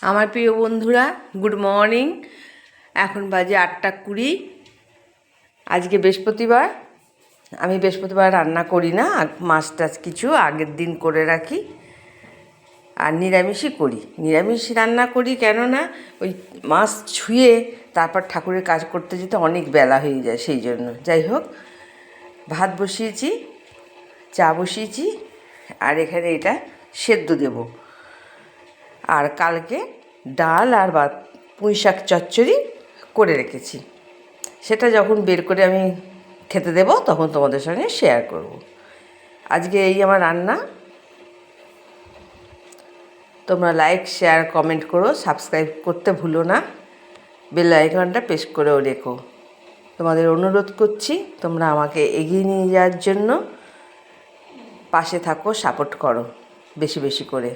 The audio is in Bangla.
আমার প্রিয় বন্ধুরা, গুড মর্নিং। এখন বাজে 8:20। আজকে বৃহস্পতিবার। আমি বৃহস্পতিবার রান্না করি না, মাছ টাছ কিছু আগের দিন করে রাখি, আর নিরামিষই করি। নিরামিষ রান্না করি কেননা ওই মাছ ছুঁয়ে তারপর ঠাকুরের কাজ করতে যেতে অনেক বেলা হয়ে যায়, সেই জন্য। যাই হোক, ভাত বসিয়েছি, চা বসিয়েছি, আর এখানে এটা সেদ্ধ দেব। আর কালকে ডাল আর পুঁই শাক চচ্চড়ি করে রেখেছি, সেটা যখন বের করে আমি খেতে দেব তখন তোমাদের সঙ্গে শেয়ার করব। আজকে এই আমার রান্না। তোমরা লাইক, শেয়ার, কমেন্ট করো, সাবস্ক্রাইব করতে ভুলো না, বেল আইকনটা প্রেস করেও রেখো। তোমাদের অনুরোধ করছি, তোমরা আমাকে এগিয়ে নিয়ে যাওয়ার জন্য পাশে থাকো, সাপোর্ট করো বেশি বেশি করে।